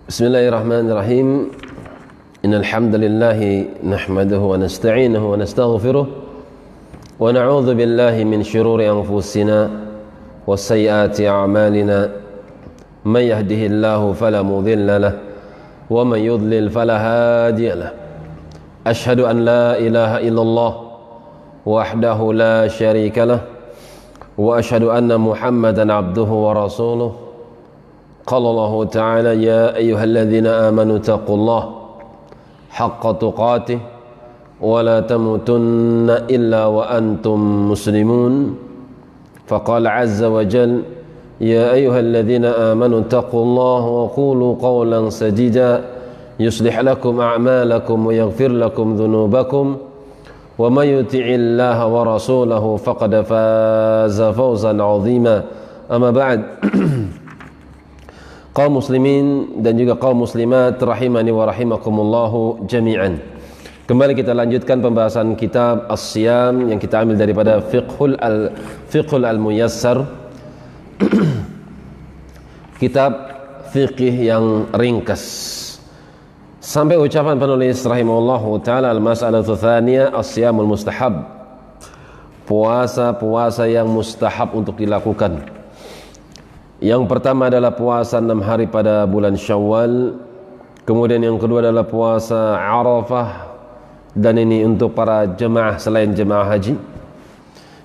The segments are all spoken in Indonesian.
Bismillahirrahmanirrahim. Innal hamdalillah nahmaduhu wa nasta'inuhu wa nastaghfiruh wa na'udzu billahi min shururi anfusina wa sayyiati a'malina. Man yahdihillahu fala mudilla lahu wa man yudlil fala hadiya lahu. Ashhadu an la ilaha illallah wahdahu la syarika lahu wa ashhadu anna Muhammadan abduhu wa rasuluh. قال الله تعالى يا أيها الذين آمنوا اتقوا الله حق تقاته ولا تموتن إلا وأنتم مسلمون فقال عز وجل يا أيها الذين آمنوا اتقوا الله وقولوا قولا سديدا يصلح لكم أعمالكم ويغفر لكم ذنوبكم ومن يطع الله ورسوله فقد فاز فوزا عظيما أما بعد. Kaum muslimin dan juga kaum muslimat rahimani wa rahimakumullahu jami'an. Kembali kita lanjutkan pembahasan kitab As-Siyam yang kita ambil daripada Fiqhul Al-Muyassar. Kitab fiqih yang ringkas. Sampai ucapan penulis rahimahullahu taala al-mas'alatu tsaniyah as-siyamul mustahab. Puasa-puasa yang mustahab untuk dilakukan. Yang pertama adalah puasa 6 hari pada bulan Syawal. Kemudian yang kedua adalah puasa Arafah, dan ini untuk para jemaah selain jemaah haji.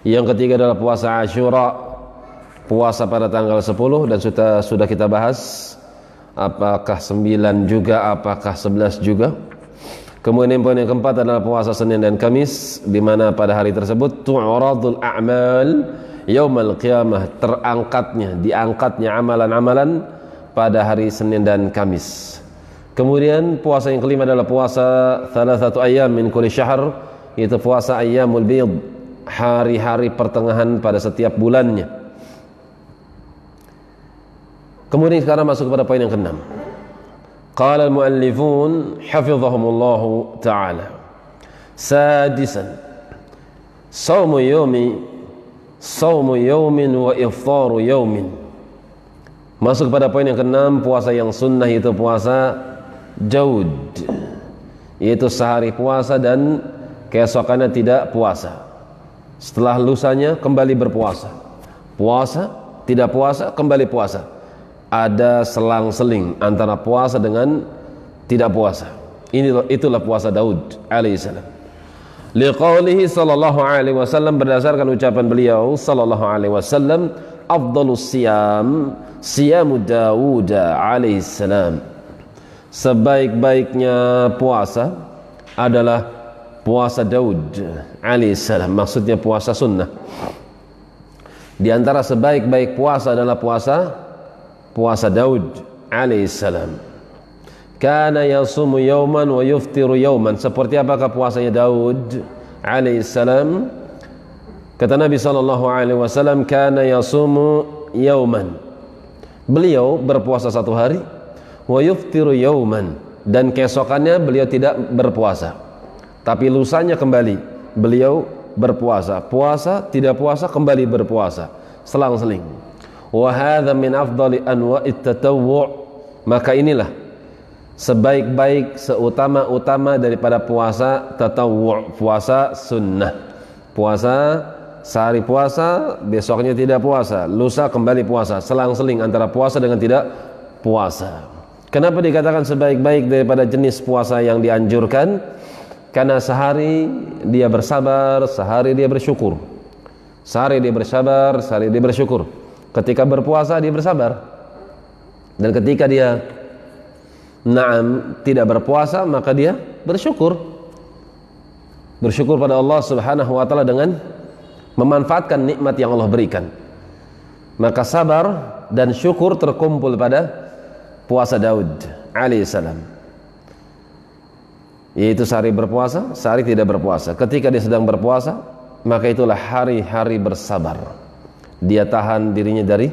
Yang ketiga adalah puasa Asyura, puasa pada tanggal 10, dan sudah kita bahas apakah 9 juga, apakah 11 juga. Kemudian poin yang keempat adalah puasa Senin dan Kamis, di mana pada hari tersebut tu'radul a'mal Yaumal Qiyamah, diangkatnya amalan-amalan pada hari Senin dan Kamis. Kemudian puasa yang kelima adalah puasa thalathatu ayyam min kulli syahr, yaitu puasa ayyamul bid, hari-hari pertengahan pada setiap bulannya. Kemudian sekarang masuk kepada poin yang keenam. Qala al-muallifun hafizahumullahu ta'ala. Sadisan, Saumu yaumin wa iftaru yaumin. Masuk pada poin yang keenam, puasa yang sunnah, yaitu puasa Daud, yaitu sehari puasa dan keesokannya tidak puasa. Setelah lusanya kembali berpuasa. Puasa, tidak puasa, kembali puasa. Ada selang-seling antara puasa dengan tidak puasa. Itulah puasa Daud alaihissalam. Liqaulihi sallallahu alaihi wasallam, berdasarkan ucapan beliau sallallahu alaihi wasallam, afdhalus siyam siyamu Daud alaihi salam. Sebaik-baiknya puasa adalah puasa Daud alaihi salam, maksudnya puasa sunnah. Di antara sebaik-baik puasa adalah puasa Daud alaihi salam. Kana yasumu yauman wa yuftiru yauman. Seperti apakah puasanya Daud alaihissalam? Kata Nabi sallallahu alaihi wasallam, kana yasumu yauman, beliau berpuasa satu hari, wa yuftiru yauman, dan keesokannya beliau tidak berpuasa, tapi lusanya kembali beliau berpuasa. Puasa, tidak puasa, kembali berpuasa, selang-seling. Wa hadza min afdali anwa'it tatawwu'. Maka inilah sebaik-baik, seutama-utama daripada puasa tatawwu', puasa sunnah. Puasa sehari puasa, besoknya tidak puasa, lusa kembali puasa, selang-seling antara puasa dengan tidak puasa. Kenapa dikatakan sebaik-baik daripada jenis puasa yang dianjurkan? Karena sehari dia bersabar, sehari dia bersyukur. Sehari dia bersabar, sehari dia bersyukur. Ketika berpuasa dia bersabar, dan ketika dia tidak berpuasa maka dia bersyukur. Bersyukur pada Allah Subhanahu wa taala dengan memanfaatkan nikmat yang Allah berikan. Maka sabar dan syukur terkumpul pada puasa Daud alaihissalam, yaitu sehari berpuasa, sehari tidak berpuasa. Ketika dia sedang berpuasa, maka itulah hari-hari bersabar. Dia tahan dirinya dari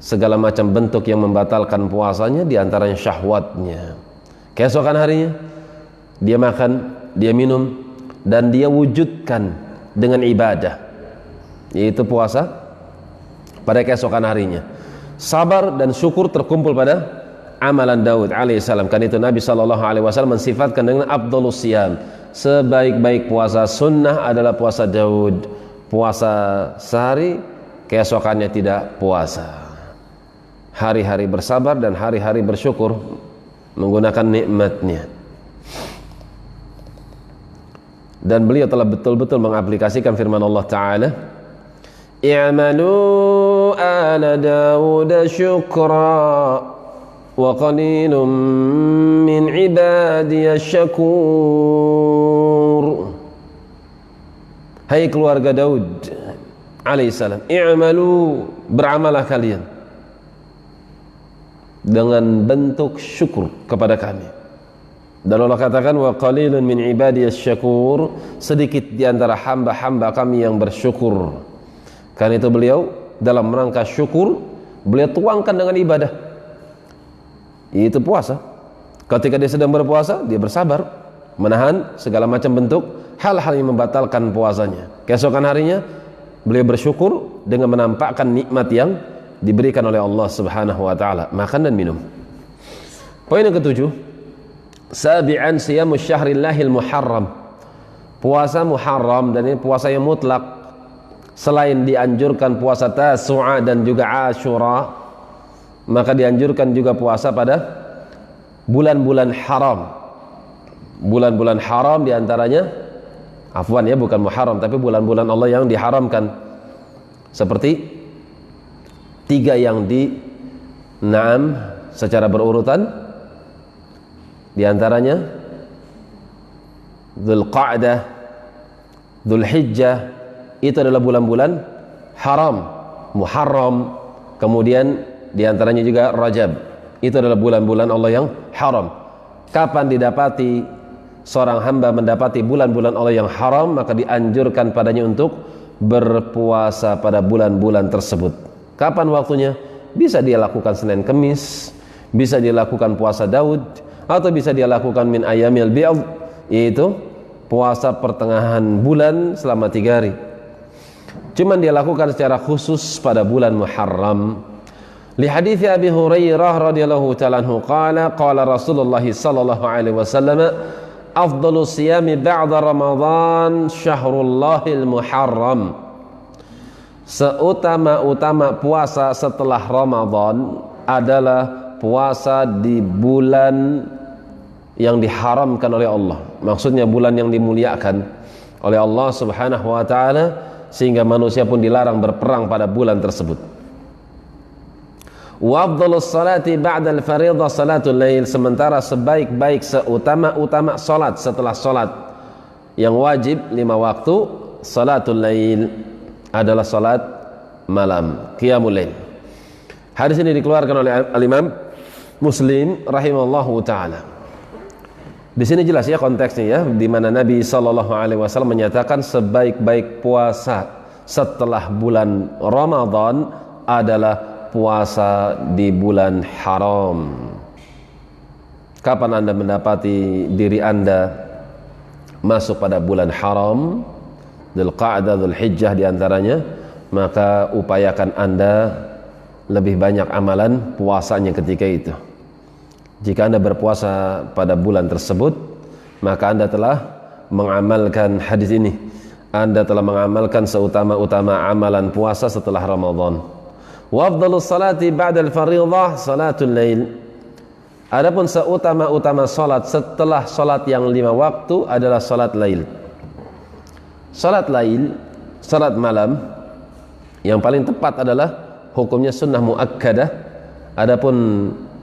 segala macam bentuk yang membatalkan puasanya, diantaranya syahwatnya. Keesokan harinya dia makan, dia minum, dan dia wujudkan dengan ibadah, yaitu puasa pada keesokan harinya. Sabar dan syukur terkumpul pada amalan Daud alaihissalam. Kan itu Nabi SAW mensifatkan dengan afdhalus siyam, sebaik-baik puasa sunnah adalah puasa Daud, puasa sehari keesokannya tidak puasa, hari-hari bersabar dan hari-hari bersyukur menggunakan nikmatnya. Dan beliau telah betul-betul mengaplikasikan firman Allah Ta'ala, i'malu ala Dawud syukra wa qalilum min ibadiy syakur. Hai keluarga Daud alaihissalam, i'malu, beramalah kalian dengan bentuk syukur kepada kami. Dan Allah katakan, wa qalilun min ibadiy syakur, sedikit di antara hamba-hamba kami yang bersyukur. Karena itu beliau dalam rangka syukur, beliau tuangkan dengan ibadah, yaitu puasa. Ketika dia sedang berpuasa, dia bersabar, menahan segala macam bentuk hal-hal yang membatalkan puasanya. Keesokan harinya beliau bersyukur dengan menampakkan nikmat yang diberikan oleh Allah Subhanahu wa taala, makan dan minum. Poin yang ketujuh, sabi'an siyamus syahrillahil muharram, puasa Muharram, dan ini puasa yang mutlak. Selain dianjurkan puasa Tasu'a dan juga Asyura, maka dianjurkan juga puasa pada bulan-bulan haram. Bulan-bulan haram diantaranya, afwan ya, bukan Muharram, tapi bulan-bulan Allah yang diharamkan, seperti tiga yang naam secara berurutan, diantaranya Dzulqa'dah, Dzulhijjah, itu adalah bulan-bulan haram. Muharram, kemudian diantaranya juga Rajab, itu adalah bulan-bulan Allah yang haram. Kapan didapati seorang hamba mendapati bulan-bulan Allah yang haram, maka dianjurkan padanya untuk berpuasa pada bulan-bulan tersebut. Kapan waktunya? Bisa dia lakukan Senin Kemis, bisa dia lakukan puasa Daud, atau bisa dia lakukan min ayyamil bi'd, yaitu puasa pertengahan bulan selama 3 hari. Cuman dia lakukan secara khusus pada bulan Muharram. Li hadiits Abi Hurairah radhiyallahu ta'ala anhu qala qala Rasulullah sallallahu alaihi wasallam, afdhalus siyami ba'da Ramadan syahrullahil muharram. Seutama-utama puasa setelah Ramadan adalah puasa di bulan yang diharamkan oleh Allah. Maksudnya bulan yang dimuliakan oleh Allah Subhanahu wa taala, sehingga manusia pun dilarang berperang pada bulan tersebut. Wa afdhalus salati ba'dal fardhi salatul lail, sementara sebaik-baik seutama-utama salat setelah salat yang wajib 5 waktu, salatul lail adalah salat malam, qiyamul lail. Hadis ini dikeluarkan oleh Al-Imam Muslim rahimallahu taala. Di sini jelas ya konteksnya ya, di mana Nabi SAW menyatakan sebaik-baik puasa setelah bulan Ramadan adalah puasa di bulan haram. Kapan Anda mendapati diri Anda masuk pada bulan haram, Dzulqa'dah, Dzulhijjah diantaranya, maka upayakan Anda lebih banyak amalan puasanya ketika itu. Jika Anda berpuasa pada bulan tersebut, maka Anda telah mengamalkan hadis ini. Anda telah mengamalkan seutama-utama amalan puasa setelah Ramadan. Wa afdhalus salati ba'dal fardhi salatul lail. Adapun seutama-utama salat setelah salat yang 5 waktu adalah salat lail. Salat lail, salat malam, yang paling tepat adalah hukumnya sunnah muakkadah. Adapun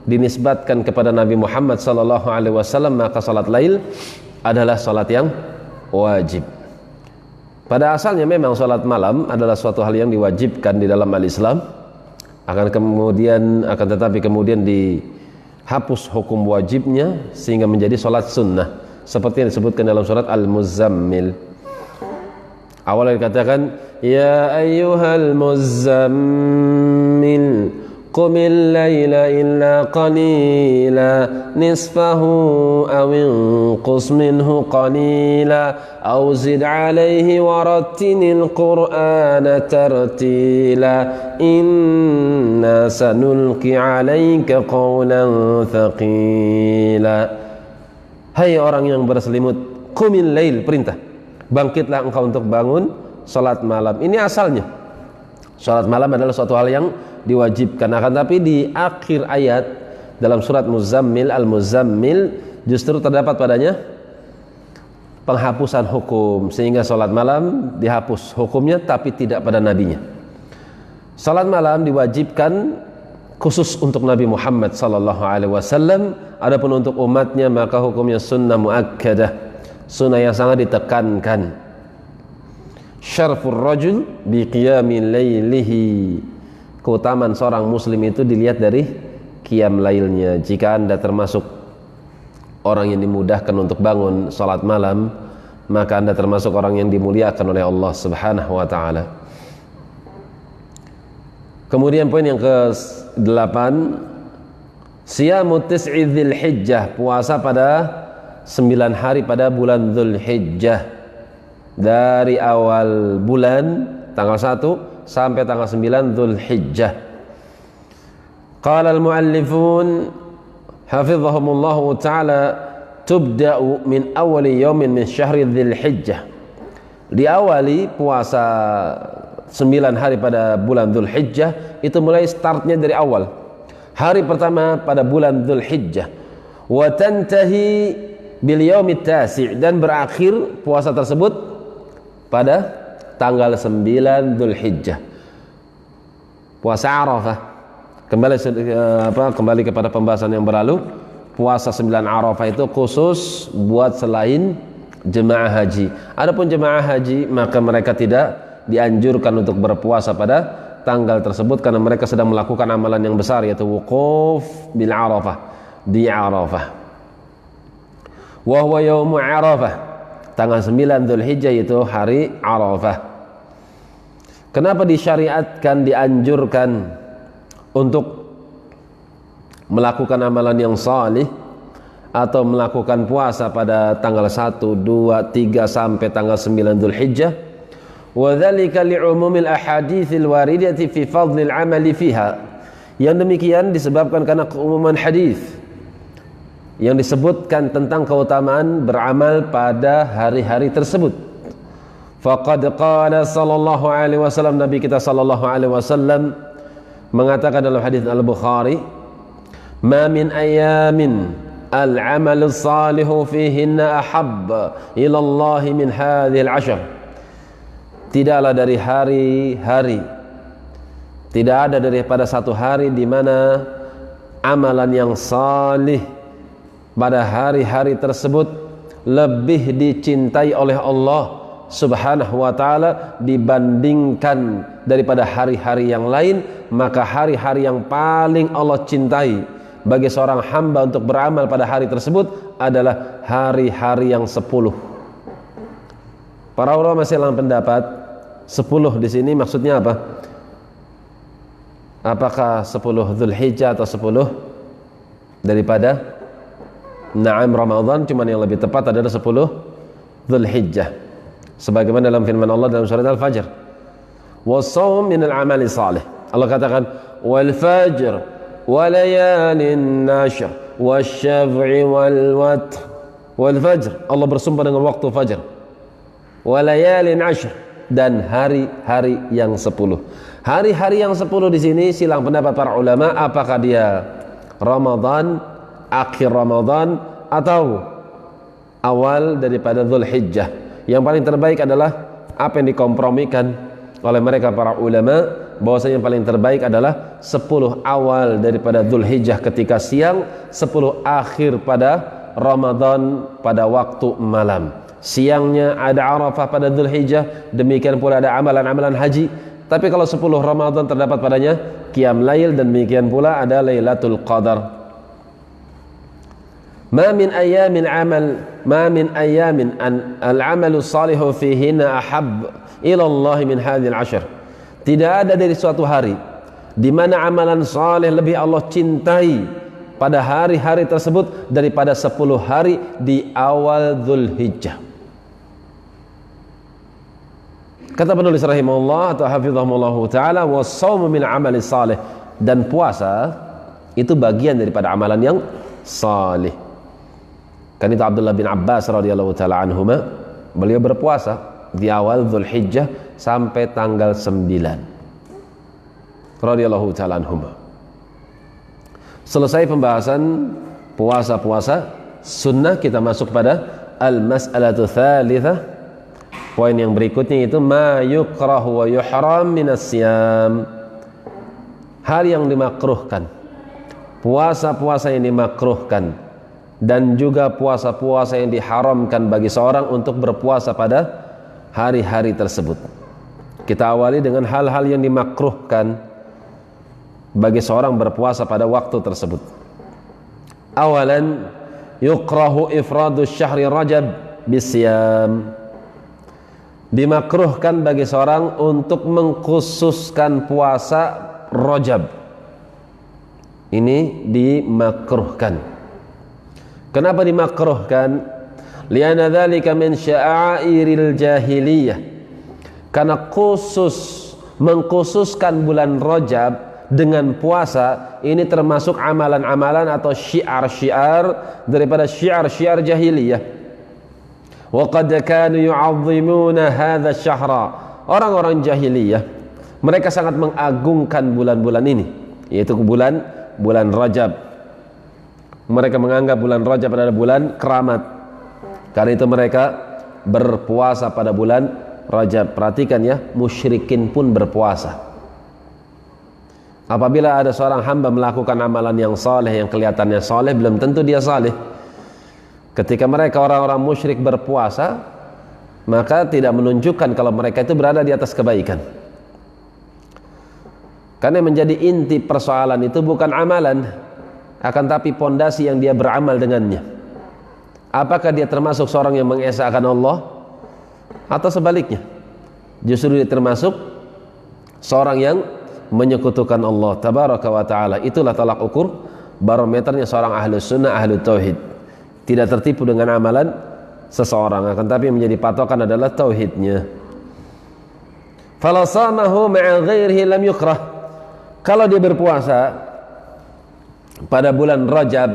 dinisbatkan kepada Nabi Muhammad SAW, maka salat lail adalah salat yang wajib. Pada asalnya memang salat malam adalah suatu hal yang diwajibkan di dalam al-Islam, akan tetapi kemudian dihapus hukum wajibnya sehingga menjadi salat sunnah, seperti yang disebutkan dalam surat Al-Muzammil. Awalnya dikatakan, ya ayyuhal muzammil Qumil laila illa qalila nisfahu aw inqus minhu qalila aw zid alayhi warattilil qur'ana tartila inna sanulqi alayka qawlan thaqila. Hai orang yang berselimut, qumil lail, perintah, bangkitlah engkau untuk bangun salat malam. Ini asalnya salat malam adalah suatu hal yang diwajibkan, akan tapi di akhir ayat dalam surat Muzammil, Al-Muzammil, justru terdapat padanya penghapusan hukum, sehingga salat malam dihapus hukumnya tapi tidak pada nabinya. Salat malam diwajibkan khusus untuk Nabi Muhammad sallallahu alaihi wasallam, adapun untuk umatnya maka hukumnya sunnah muakkadah, sunnah yang sangat ditekankan. Syarfur rajul bi qiyamil lailihi, keutamaan seorang muslim itu dilihat dari qiyam lailnya. Jika Anda termasuk orang yang dimudahkan untuk bangun salat malam, maka Anda termasuk orang yang dimuliakan oleh Allah Subhanahu wa taala. Kemudian poin yang ke-8, siyamu tis'i dzulhijjah, puasa pada 9 hari pada bulan Dzulhijjah, dari awal bulan tanggal 1 sampai tanggal 9 Dzulhijjah. Qala al-muallifun hafizahumullah ta'ala tubda'u min awali yawmin min syahri Dzulhijjah, diawali puasa 9 hari pada bulan Dzulhijjah itu mulai startnya dari awal hari pertama pada bulan Dzulhijjah, wa tantahi bil yaumit tasi', dan berakhir puasa tersebut pada tanggal 9 Dzulhijjah, puasa Arafah. Kembali kepada pembahasan yang berlalu, puasa 9 Arafah itu khusus buat selain jemaah haji. Adapun jemaah haji maka mereka tidak dianjurkan untuk berpuasa pada tanggal tersebut karena mereka sedang melakukan amalan yang besar, yaitu wukuf bil Arafah, di Arafah. Wa huwa yaumu Arafah, tanggal 9 Dzulhijjah itu hari Arafah. Kenapa disyariatkan, dianjurkan untuk melakukan amalan yang salih atau melakukan puasa pada tanggal 1, 2, 3 sampai tanggal 9 Dzulhijjah? Wa dzalika li'umumil ahaditsil waridati fi fadlil amali fiha. Yang demikian disebabkan karena keumuman hadis yang disebutkan tentang keutamaan beramal pada hari-hari tersebut. Faqad qala sallallahu alaihi wasallam, Nabi kita sallallahu alaihi wasallam mengatakan dalam hadis Al-Bukhari, "Ma min ayamin al-'amalu salihu fihinna ahabba ila Allah min hadhil 'ashr." Tidaklah dari hari-hari, tidak ada daripada satu hari di mana amalan yang salih pada hari-hari tersebut lebih dicintai oleh Allah Subhanahu wa ta'ala dibandingkan daripada hari-hari yang lain. Maka hari-hari yang paling Allah cintai bagi seorang hamba untuk beramal pada hari tersebut adalah hari-hari yang 10. Para ulama masih dalam pendapat 10 di sini maksudnya apa? Apakah 10 Dzulhijjah atau 10 daripada Ramadan? Cuman yang lebih tepat adalah 10 Dzulhijjah, sebagaimana dalam firman Allah dalam surat Al-Fajr, was-shaum minal amali salih. Allah katakan wal fajr wa layalin nashr wasyaf'i wal watr. Wal fajr, Allah bersumpah dengan waktu fajar, wa layalin ashr, dan hari-hari yang 10. Hari-hari yang 10 di sini silang pendapat para ulama, apakah dia Ramadan, akhir Ramadan, atau awal daripada Dzulhijjah. Yang paling terbaik adalah apa yang dikompromikan oleh mereka para ulama, bahwasanya yang paling terbaik adalah 10 awal daripada Dzulhijjah ketika siang, 10 akhir pada Ramadan pada waktu malam. Siangnya ada Arafah pada Dzulhijjah, demikian pula ada amalan-amalan haji. Tapi kalau 10 Ramadan terdapat padanya qiyam lail, dan demikian pula ada Lailatul Qadar. Ma min ayamin al-amalu salihu fihinna ahab ila Allah min hadhil 'ashr. Tidak ada dari suatu hari di mana amalan saleh lebih Allah cintai pada hari-hari tersebut daripada 10 hari di awal Dzulhijjah. Kata penulis rahimahullah atau hafizahullah taala, was-shaumu min amali salih, dan puasa itu bagian daripada amalan yang saleh. Kan itu Abdullah bin Abbas radhiyallahu taala anhuma, beliau berpuasa di awal Dzulhijjah sampai tanggal 9 radhiyallahu taala anhuma. Selesai pembahasan puasa-puasa sunnah, kita masuk pada al-mas'alatu tsalitsah. Poin yang berikutnya itu ma yukrahu wa yuhram minas siyam. Hal yang dimakruhkan, puasa-puasa yang dimakruhkan, dan juga puasa-puasa yang diharamkan bagi seorang untuk berpuasa pada hari-hari tersebut. Kita awali dengan hal-hal yang dimakruhkan bagi seorang berpuasa pada waktu tersebut. Awalan, yukrahu ifradu syahri Rajab bisyam. Dimakruhkan bagi seorang untuk mengkhususkan puasa Rajab. Ini dimakruhkan. Kenapa dimakruhkan? Lianna dzalika min sya'airil jahiliyah. Karena mengkhususkan bulan Rajab dengan puasa ini termasuk amalan-amalan atau syiar-syiar daripada syiar-syiar jahiliyah. Wa qad kanu yu'azzimuna hadha syahra. Orang-orang jahiliyah mereka sangat mengagungkan bulan-bulan ini, yaitu bulan Rajab. Mereka menganggap bulan Rajab adalah bulan keramat. Karena itu mereka berpuasa pada bulan Rajab. Perhatikan ya, musyrikin pun berpuasa. Apabila ada seorang hamba melakukan amalan yang saleh, yang kelihatannya saleh, belum tentu dia saleh. Ketika mereka orang-orang musyrik berpuasa, maka tidak menunjukkan kalau mereka itu berada di atas kebaikan. Karena menjadi inti persoalan itu bukan amalan, akan tapi pondasi yang dia beramal dengannya. Apakah dia termasuk seorang yang mengesahkan Allah, atau sebaliknya, justru dia termasuk seorang yang menyekutukan Allah tabaraka wa ta'ala. Itulah tolak ukur barometernya seorang ahlu sunnah, ahlu tauhid. Tidak tertipu dengan amalan seseorang, akan tapi menjadi patokan adalah tauhidnya. Falasamahu ma'a ghairihi lam yukrah. Kalau dia berpuasa pada bulan Rajab,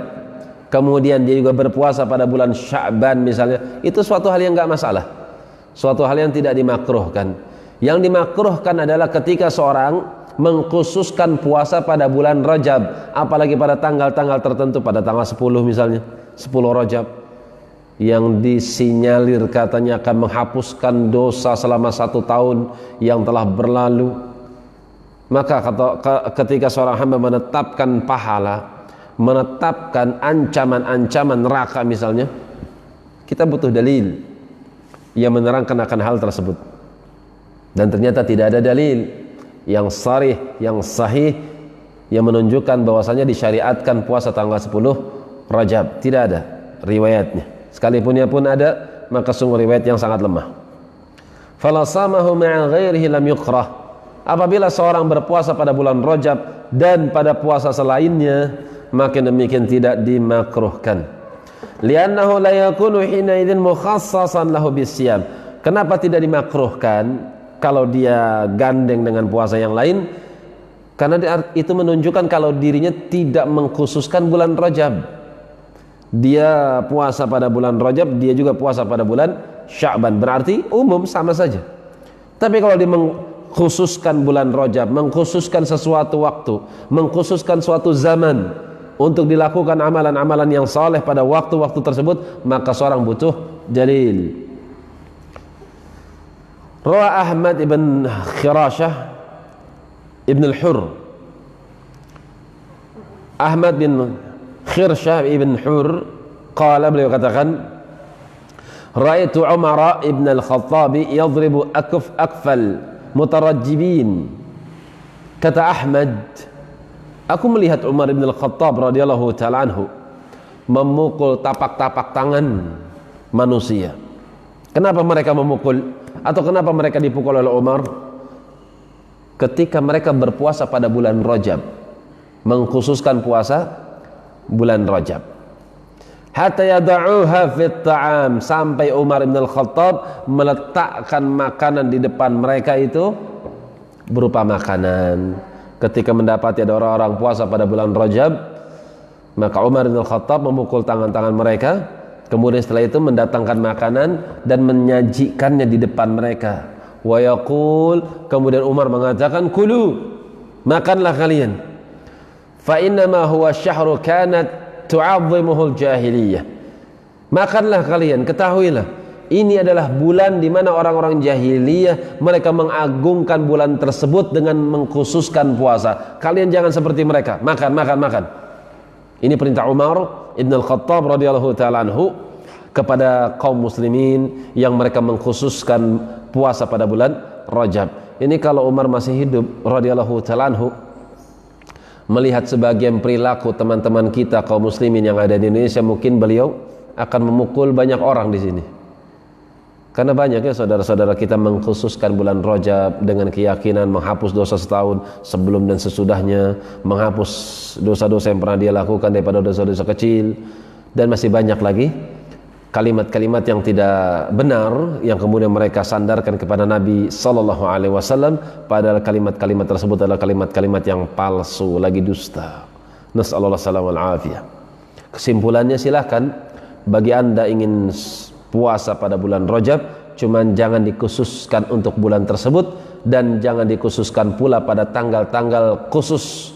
kemudian dia juga berpuasa pada bulan Sya'ban misalnya, itu suatu hal yang enggak masalah, suatu hal yang tidak dimakruhkan. Yang dimakruhkan adalah ketika seorang mengkhususkan puasa pada bulan Rajab, apalagi pada tanggal-tanggal tertentu, pada tanggal 10 misalnya, 10 Rajab, yang disinyalir katanya akan menghapuskan dosa selama 1 tahun yang telah berlalu. Maka ketika seorang hamba menetapkan pahala, menetapkan ancaman-ancaman neraka misalnya, kita butuh dalil yang menerangkan akan hal tersebut. Dan ternyata tidak ada dalil yang sharih, yang sahih, yang menunjukkan bahwasanya disyariatkan puasa tanggal 10 Rajab. Tidak ada riwayatnya. Sekalipun pun ada, maka sungguh riwayat yang sangat lemah. Falasamahu ma'a ghairihi lam yukrah. Apabila seorang berpuasa pada bulan Rajab dan pada puasa selainnya, maka demikian tidak dimakruhkan. Li'annahu la yakunu hina idzin mukhassasan lahu bisyam. Kenapa tidak dimakruhkan kalau dia gandeng dengan puasa yang lain? Karena itu menunjukkan kalau dirinya tidak mengkhususkan bulan Rajab. Dia puasa pada bulan Rajab, dia juga puasa pada bulan Sya'ban, berarti umum sama saja. Tapi kalau dia mengkhususkan bulan Rajab, mengkhususkan sesuatu waktu, mengkhususkan suatu zaman untuk dilakukan amalan-amalan yang saleh pada waktu-waktu tersebut, maka seorang butuh dalil. Rawa Ahmad ibn Khirashah ibn al-Hur, Ahmad bin Khirashah ibn Hur qala, beliau katakan, Ra'aitu Umar ibn al-Khattab yadribu akfal mutarajjibin. Kata Ahmad, aku melihat Umar ibn al-Khattab radhiyallahu ta'ala anhu memukul tapak-tapak tangan manusia. Kenapa mereka memukul? Atau kenapa mereka dipukul oleh Umar? ketika mereka berpuasa pada bulan Rajab, mengkhususkan puasa bulan Rajab. Hatta yada'uha fit ta'am, sampai Umar bin Al-Khattab meletakkan makanan di depan mereka itu berupa makanan. Ketika mendapati ada orang-orang puasa pada bulan Rajab, maka Umar bin Al-Khattab memukul tangan-tangan mereka, kemudian setelah itu mendatangkan makanan dan menyajikannya di depan mereka. Wa yaqul, kemudian Umar mengatakan, kulu, makanlah kalian. Fa innama huwa syahru kanat tu'azzimuhul jahiliyah. Makanlah kalian, ketahuilah ini adalah bulan di mana orang-orang jahiliyah mereka mengagungkan bulan tersebut dengan mengkhususkan puasa. Kalian jangan seperti mereka, makan. Ini perintah Umar Ibn Al-Khattab radhiyallahu ta'ala anhu kepada kaum muslimin yang mereka mengkhususkan puasa pada bulan Rajab. Ini kalau Umar masih hidup radhiyallahu ta'ala anhu, melihat sebagian perilaku teman-teman kita kaum muslimin yang ada di Indonesia, mungkin beliau akan memukul banyak orang di sini. Karena banyaknya saudara-saudara kita mengkhususkan bulan Rajab dengan keyakinan menghapus dosa setahun sebelum dan sesudahnya, menghapus dosa-dosa yang pernah dia lakukan daripada dosa-dosa kecil, dan masih banyak lagi kalimat-kalimat yang tidak benar yang kemudian mereka sandarkan kepada Nabi sallallahu alaihi wasallam, padahal kalimat-kalimat tersebut adalah kalimat-kalimat yang palsu, lagi dusta. Nasallallahu alaihi wasallam. Kesimpulannya, silahkan bagi Anda ingin puasa pada bulan Rajab, cuman jangan dikhususkan untuk bulan tersebut dan jangan dikhususkan pula pada tanggal-tanggal khusus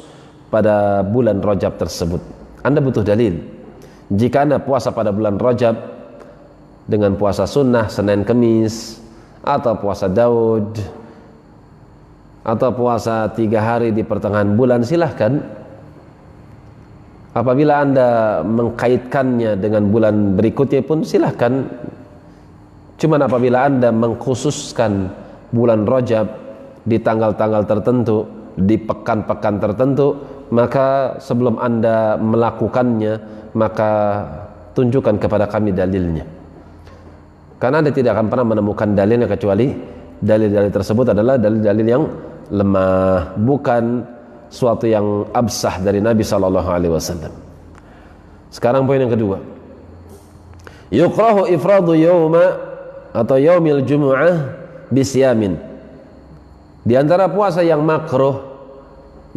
pada bulan Rajab tersebut. Anda butuh dalil. Jika Anda puasa pada bulan Rajab dengan puasa sunnah Senin Kemis, atau puasa Daud, atau puasa 3 hari di pertengahan bulan, silahkan. Apabila Anda mengkaitkannya dengan bulan berikutnya pun silahkan. Cuman apabila Anda mengkhususkan bulan Rajab di tanggal-tanggal tertentu, di pekan-pekan tertentu, maka sebelum Anda melakukannya, maka tunjukkan kepada kami dalilnya. Karena Anda tidak akan pernah menemukan dalilnya, kecuali dalil-dalil tersebut adalah dalil-dalil yang lemah, bukan suatu yang absah dari Nabi sallallahu alaihi wasallam. Sekarang poin yang kedua. Yukrahu ifradu yawma atau yaumil jumu'ah bisyamin. Di antara puasa yang makruh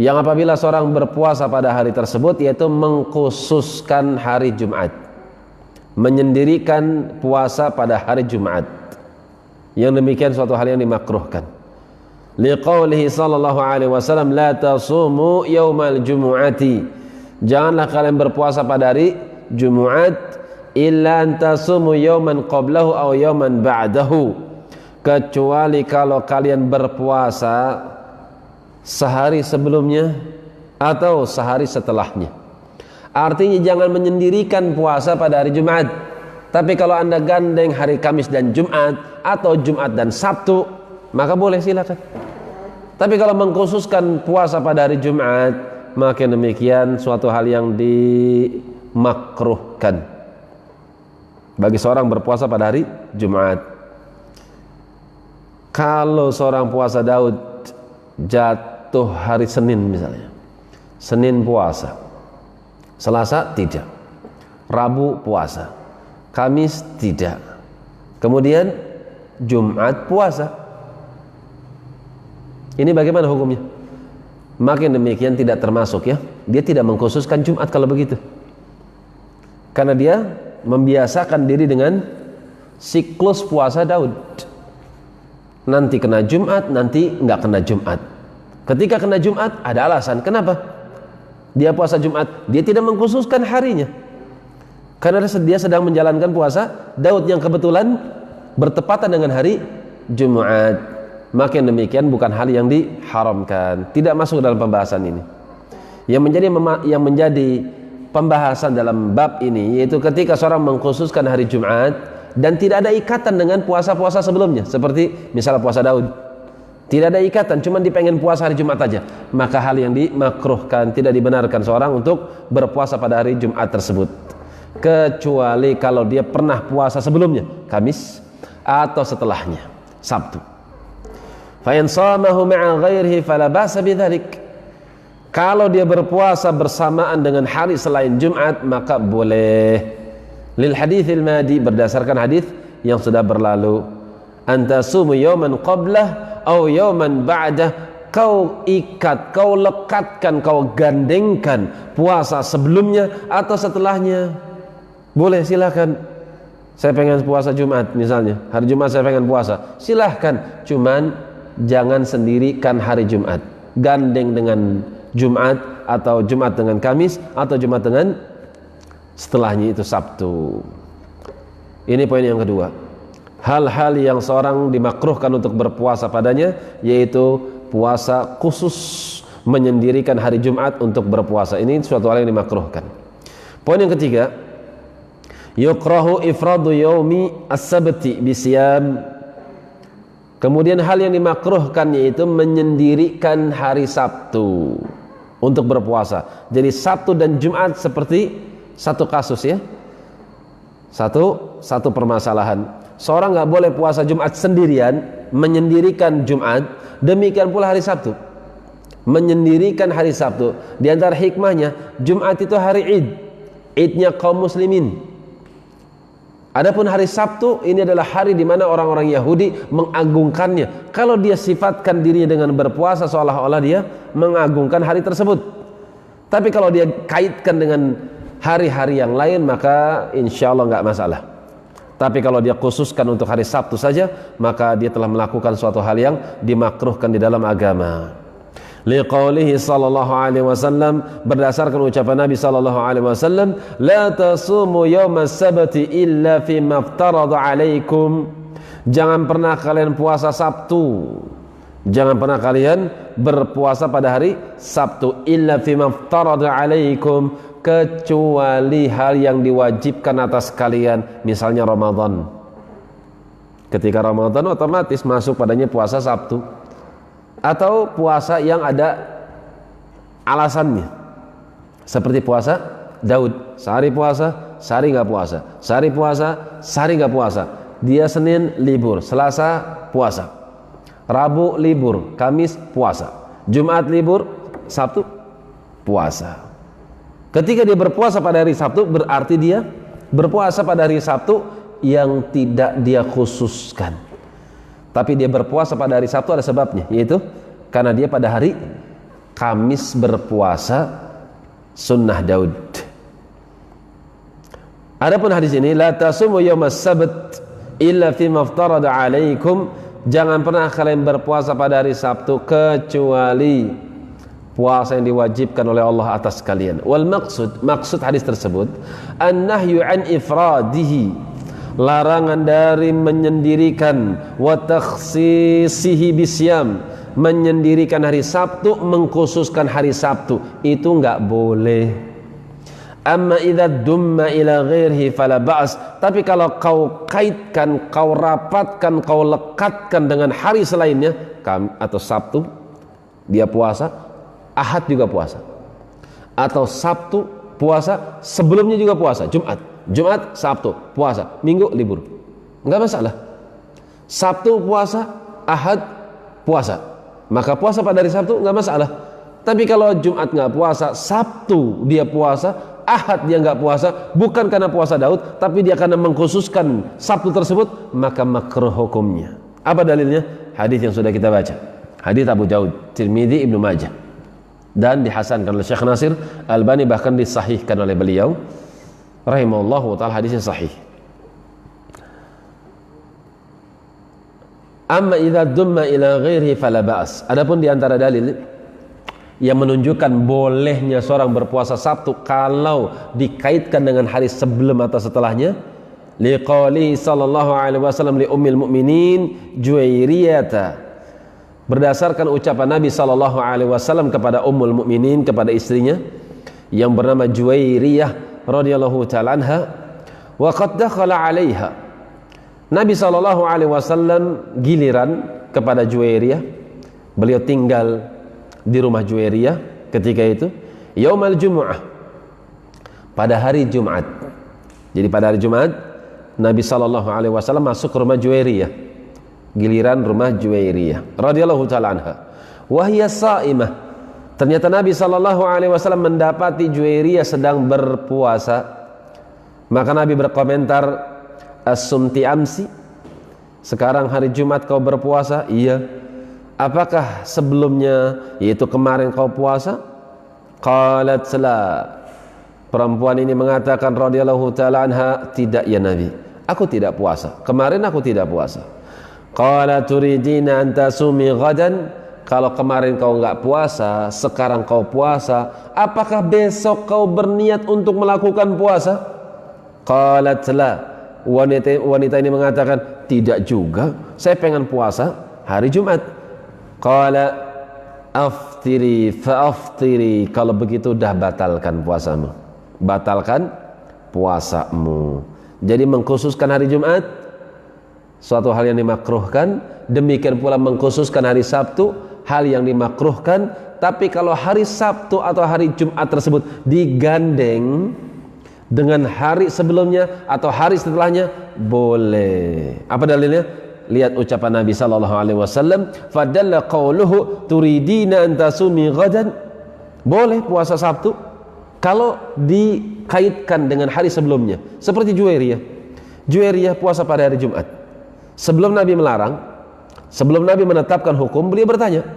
yang apabila seorang berpuasa pada hari tersebut, yaitu mengkhususkan hari Jumat, menyendirikan puasa pada hari Jumat. Yang demikian suatu hal yang dimakruhkan. Liqaulihi sallallahu alaihi wasallam, la tasumu yaumal jumu'ati, janganlah kalian berpuasa pada hari Jumat, illa an tasumu yauman qablahu aw yauman ba'dahu, kecuali kalau kalian berpuasa sehari sebelumnya atau sehari setelahnya. Artinya jangan menyendirikan puasa pada hari Jumat. Tapi kalau Anda gandeng hari Kamis dan Jumat, atau Jumat dan Sabtu, maka boleh, silakan. Tapi kalau mengkhususkan puasa pada hari Jumat, maka demikian suatu hal yang dimakruhkan bagi seorang berpuasa pada hari Jumat. Kalau seorang puasa Daud jatuh hari Senin misalnya, Senin puasa, Selasa tidak, Rabu puasa, Kamis tidak, kemudian Jumat puasa. Ini bagaimana hukumnya? Makin demikian tidak termasuk, ya. Dia tidak mengkhususkan Jumat kalau begitu, karena dia membiasakan diri dengan siklus puasa Daud. Nanti kena Jumat, nanti nggak kena Jumat. Ketika kena Jumat ada alasan kenapa dia puasa Jumat, dia tidak mengkhususkan harinya, karena dia sedang menjalankan puasa Daud yang kebetulan bertepatan dengan hari Jumat. Maka demikian bukan hal yang diharamkan, tidak masuk dalam pembahasan ini. Yang menjadi pembahasan dalam bab ini yaitu ketika seorang mengkhususkan hari Jumat dan tidak ada ikatan dengan puasa-puasa sebelumnya, seperti misalnya puasa Daud, tidak ada ikatan, cuma dipengen puasa hari Jumat aja, maka hal yang dimakruhkan, tidak dibenarkan seorang untuk berpuasa pada hari Jumat tersebut, kecuali kalau dia pernah puasa sebelumnya, Kamis, atau setelahnya, Sabtu. Fa in shamahu ma'a ghairihi fala ba'sa bidzalik. Kalau dia berpuasa bersamaan dengan hari selain Jumat maka boleh. Lil haditsil madi, berdasarkan hadis yang sudah berlalu. Antasumu yawman qablah aw yawman ba'dah, kau ikat, kau lekatkan, kau gandengkan puasa sebelumnya atau setelahnya. Boleh, silakan. Saya pengen puasa Jumat misalnya, hari Jumat saya pengen puasa, silahkan. Cuman jangan sendirikan hari Jumat, gandeng dengan Jumat, atau Jumat dengan Kamis, atau Jumat dengan setelahnya itu Sabtu. Ini poin yang kedua. Hal-hal yang seorang dimakruhkan untuk berpuasa padanya, yaitu puasa khusus, menyendirikan hari Jumat untuk berpuasa. Ini suatu hal yang dimakruhkan. Poin yang ketiga, yukrahu ifradu yaumi as-sabti bisyam. Kemudian hal yang dimakruhkan yaitu menyendirikan hari Sabtu untuk berpuasa. Jadi Sabtu dan Jumat seperti satu kasus ya. Satu permasalahan. Seorang nggak boleh puasa Jumat sendirian, menyendirikan Jumat. Demikian pula hari Sabtu, menyendirikan hari Sabtu. Di antara hikmahnya, Jumat itu hari Id, Idnya kaum muslimin. Adapun hari Sabtu ini adalah hari di mana orang-orang Yahudi mengagungkannya. Kalau dia sifatkan dirinya dengan berpuasa, seolah-olah dia mengagungkan hari tersebut. Tapi kalau dia kaitkan dengan hari-hari yang lain, maka insya Allah nggak masalah. Tapi kalau dia khususkan untuk hari Sabtu saja, maka dia telah melakukan suatu hal yang dimakruhkan di dalam agama. Liqaulihi sallallahu alaihi wasallam, berdasarkan ucapan Nabi sallallahu alaihi wasallam, la tasumu yaumas sabti illa fi maftarada alaikum. Jangan pernah kalian puasa Sabtu, jangan pernah kalian berpuasa pada hari Sabtu, illa fi maftarada alaikum, kecuali hal yang diwajibkan atas kalian, misalnya Ramadan. Ketika Ramadan otomatis masuk padanya puasa Sabtu, atau puasa yang ada alasannya, seperti puasa Daud, sehari puasa, sehari nggak puasa, sehari puasa, sehari nggak puasa. Dia Senin libur, Selasa puasa, Rabu libur, Kamis puasa, Jumat libur, Sabtu puasa. Ketika dia berpuasa pada hari Sabtu, berarti dia berpuasa pada hari Sabtu yang tidak dia khususkan. Tapi dia berpuasa pada hari Sabtu ada sebabnya, yaitu karena dia pada hari Kamis berpuasa sunnah Daud. Adapun hadis ini, la tasumu yaumas sabt illa fi maftarada alaikum, jangan pernah kalian berpuasa pada hari Sabtu kecuali puasa yang diwajibkan oleh Allah atas kalian. Wal maksud hadis tersebut, an-nahyu an ifradihi, larangan dari menyendirikan, wa takhsisihi bisyam, menyendirikan hari Sabtu, mengkhususkan hari Sabtu, itu enggak boleh. Amma idza dumma ila ghairihi fala ba's, tapi kalau kau kaitkan, kau rapatkan, kau lekatkan dengan hari selainnya, atau Sabtu dia puasa, Ahad juga puasa, atau Sabtu puasa, sebelumnya juga puasa, Jumat, Sabtu puasa, Minggu libur, enggak masalah. Sabtu puasa, Ahad puasa, maka puasa pada hari Sabtu enggak masalah. Tapi kalau Jumat enggak puasa, Sabtu dia puasa, Ahad dia enggak puasa, bukan karena puasa Daud, tapi dia karena mengkhususkan Sabtu tersebut, maka makruh hukumnya. Apa dalilnya? Hadis yang sudah kita baca, hadis Abu Daud, Tirmidzi, Ibnu Majah, dan dihasankan oleh Syekh Nasir Albani, bahkan disahihkan oleh beliau rahimahullahu ta'ala, hadisnya sahih. Amma idza dumma ila ghairihi fala ba's. Adapun di antara dalil yang menunjukkan bolehnya seorang berpuasa Sabtu kalau dikaitkan dengan hari sebelum atau setelahnya, liqauli sallallahu alaihi wasallam li ummil mukminin Juwairiyah, berdasarkan ucapan Nabi sallallahu alaihi wasallam kepada ummul mukminin, kepada istrinya yang bernama Juwairiyah radhiyallahu ta'ala anha, wa qad dakhala 'alaiha, Nabi sallallahu alaihi wasallam giliran kepada Juwairiyah, beliau tinggal di rumah Juwairiyah ketika itu, yaumal jumu'ah, pada hari Jumat. Jadi pada hari Jumat Nabi sallallahu alaihi wasallam masuk ke rumah Juwairiyah Giliran rumah Juwairiyah radhiyallahu taala anha. Wa hiya sha'imah. Ternyata Nabi sallallahu alaihi wasallam mendapati Juwairiyah sedang berpuasa. Maka Nabi berkomentar, "As-sumti amsi?" Sekarang hari Jumat kau berpuasa? Iya. Apakah sebelumnya, yaitu kemarin kau puasa? Qalat la. Perempuan ini mengatakan radhiyallahu taala anha, tidak ya Nabi, aku tidak puasa. Kemarin aku tidak puasa. Qala turidina an tasumi ghadan? Kalau kemarin kau enggak puasa, sekarang kau puasa, apakah besok kau berniat untuk melakukan puasa? Qalat la. Wanita ini mengatakan, tidak juga, saya pengen puasa hari Jumat. Qala aftiri fa aftiri. Kalau begitu dah batalkan puasamu. Batalkan puasamu. Jadi mengkhususkan hari Jumat suatu hal yang dimakruhkan, demikian pula mengkhususkan hari Sabtu hal yang dimakruhkan. Tapi kalau hari Sabtu atau hari Jumat tersebut digandeng dengan hari sebelumnya atau hari setelahnya, boleh. Apa dalilnya? Lihat ucapan Nabi sallallahu alaihi wasallam, fadalla qauluhu turidina an tasumi ghadan. Boleh puasa Sabtu kalau dikaitkan dengan hari sebelumnya. Seperti Juwairiyah. Juwairiyah puasa pada hari Jumat. Sebelum Nabi melarang, sebelum Nabi menetapkan hukum, beliau bertanya,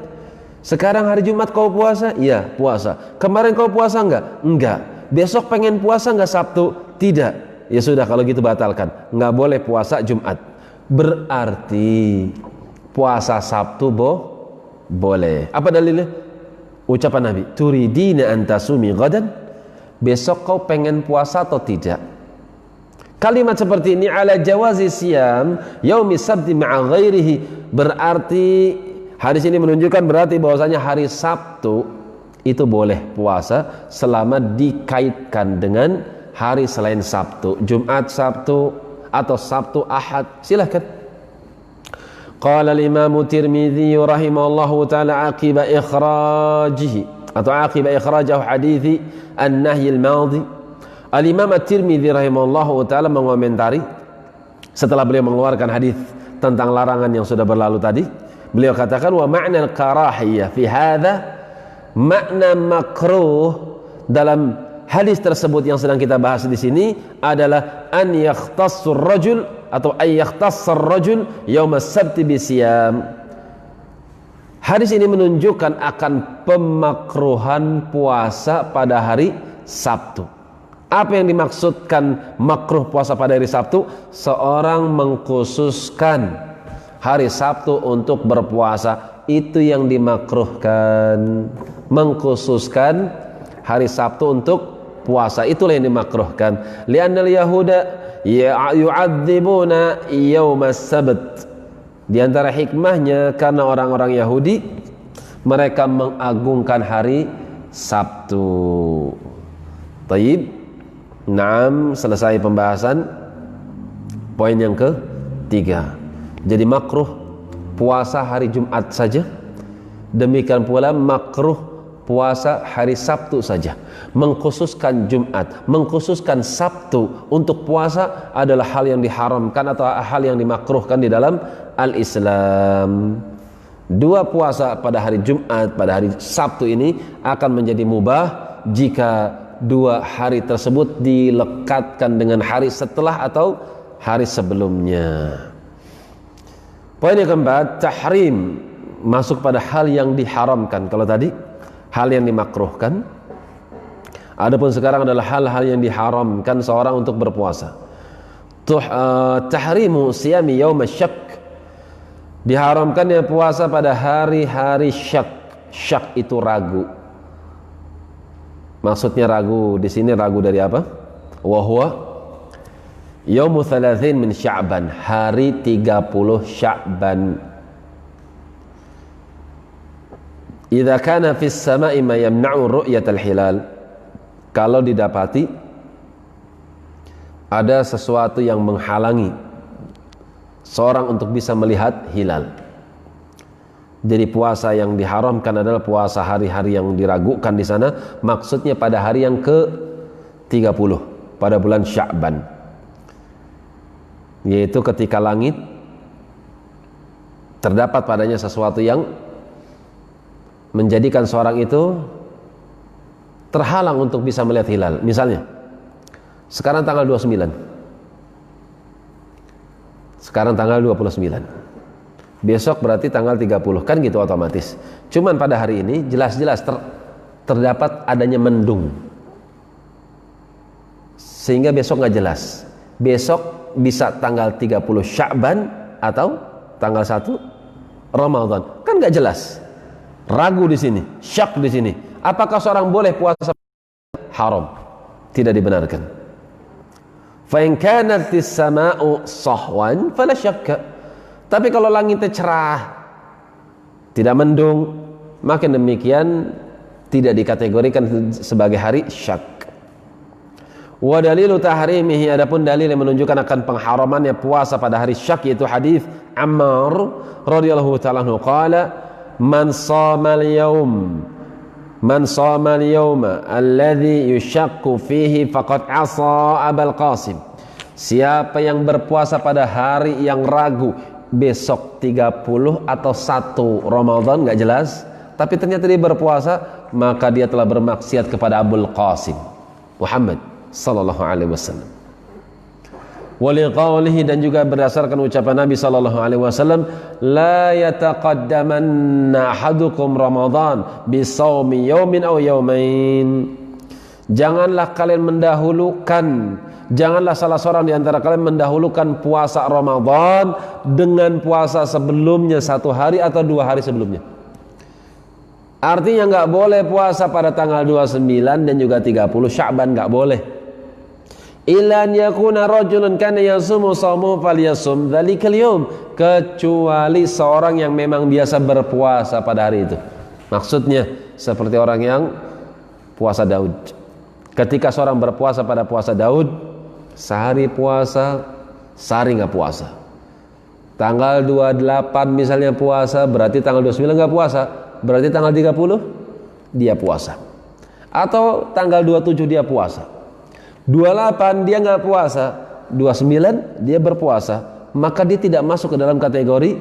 sekarang hari Jumat kau puasa? Iya, puasa. Kemarin kau puasa enggak? Enggak. Besok pengen puasa enggak Sabtu? Tidak. Ya sudah, kalau gitu batalkan. Enggak boleh puasa Jumat. Berarti puasa Sabtu boleh. Apa dalilnya? Ucapan Nabi, turidina an tasumi ghadan? Besok kau pengen puasa atau tidak? Kalimat seperti ini ala jawazi siyam yaumi sabti ma'a ghairihi, berarti hadis ini menunjukkan berarti bahwasanya hari Sabtu itu boleh puasa selama dikaitkan dengan hari selain Sabtu, Jumat Sabtu atau Sabtu Ahad, silahkan. Qala al-Imam Tirmidzi rahimahullahu taala aqiba ikhrajihi atau aqiba ikhrajahu hadithi an-nahy al-madhi. Al-Imam At-Tirmidzi rahimahullahu taala mengomentari setelah beliau mengeluarkan hadis tentang larangan yang sudah berlalu tadi, beliau katakan wa ma'na al-karahiyah fi hadza, makna makruh dalam hadis tersebut yang sedang kita bahas di sini adalah an yakhtassur rajul atau ay yakhtassar rajul yaum as-sabt bisiyam. Hadis ini menunjukkan akan pemakruhan puasa pada hari Sabtu. Apa yang dimaksudkan makruh puasa pada hari Sabtu? Seorang mengkhususkan hari Sabtu untuk berpuasa, itu yang dimakruhkan. Mengkhususkan hari Sabtu untuk puasa, itulah yang dimakruhkan. Li'annal yahuda yu'adzibuna yaumas sabt. Di antara hikmahnya, karena orang-orang Yahudi mereka mengagungkan hari Sabtu. Taib. Naam, selesai pembahasan poin yang ketiga. Jadi makruh puasa hari Jumat saja, demikian pula makruh puasa hari Sabtu saja. Mengkhususkan Jumat, mengkhususkan Sabtu untuk puasa adalah hal yang diharamkan atau hal yang dimakruhkan di dalam al-Islam. Dua puasa pada hari Jumat, pada hari Sabtu ini akan menjadi mubah jika dua hari tersebut dilekatkan dengan hari setelah atau hari sebelumnya. Poin yang keempat, tahrim, masuk pada hal yang diharamkan. Kalau tadi hal yang dimakruhkan, adapun sekarang adalah hal-hal yang diharamkan seorang untuk berpuasa. Tahrimu siyami yaum syak, diharamkannya puasa pada hari-hari syak. Syak itu ragu. Maksudnya ragu di sini, ragu dari apa? Wa huwa yaumu 30 min Sya'ban, hari 30 Sya'ban. Idza kana fis sama'i ma yamna'u ru'yatal hilal, kalau didapati ada sesuatu yang menghalangi seorang untuk bisa melihat hilal. Jadi puasa yang diharamkan adalah puasa hari-hari yang diragukan di sana, maksudnya pada hari yang ke-30 pada bulan Sya'ban, yaitu ketika langit terdapat padanya sesuatu yang menjadikan seorang itu terhalang untuk bisa melihat hilal. Misalnya sekarang tanggal 29, sekarang tanggal 29, besok berarti tanggal 30, kan gitu otomatis. Cuman pada hari ini jelas-jelas terdapat adanya mendung, sehingga besok nggak jelas. Besok bisa tanggal 30 Sya'ban atau tanggal 1 Ramadan, kan nggak jelas. Ragu di sini, syak di sini. Apakah seorang boleh puasa? Haram, tidak dibenarkan. Fa in kanat as-sama'u sahwan fala syakka. Tapi kalau langitnya cerah, tidak mendung, maka demikian tidak dikategorikan sebagai hari syak. Wa dalilu tahrimihi, adapun dalil yang menunjukkan akan pengharamannya puasa pada hari syak yaitu hadis Ammar radhiyallahu ta'ala anhu qala man shamal yawma alladhi yushakku fihi faqad asa Abul Qasim. Siapa yang berpuasa pada hari yang ragu, besok 30 atau 1 Ramadan, nggak jelas, tapi ternyata dia berpuasa, maka dia telah bermaksiat kepada Abul Qasim Muhammad sallallahu alaihi wasallam. Waliqaulihi, dan juga berdasarkan ucapan Nabi sallallahu alaihi wasallam, la yataqaddamanna ahadukum Ramadan bisawmi yaumin aw yaumain. Janganlah salah seorang di antara kalian mendahulukan puasa Ramadan dengan puasa sebelumnya 1 hari atau 2 hari sebelumnya. Artinya nggak boleh puasa pada tanggal 29 dan juga 30 Sya'ban, nggak boleh. Illa an yakuna rajulun kana yasumu shaumu falyasum dzalikal yaum, kecuali seorang yang memang biasa berpuasa pada hari itu. Maksudnya seperti orang yang puasa Daud. Ketika seorang berpuasa pada puasa Daud, sehari puasa, sehari nggak puasa. Tanggal 28 misalnya puasa, berarti tanggal 29 nggak puasa, berarti tanggal 30 dia puasa. Atau tanggal 27 dia puasa. 28 dia nggak puasa, 29 dia berpuasa, maka dia tidak masuk ke dalam kategori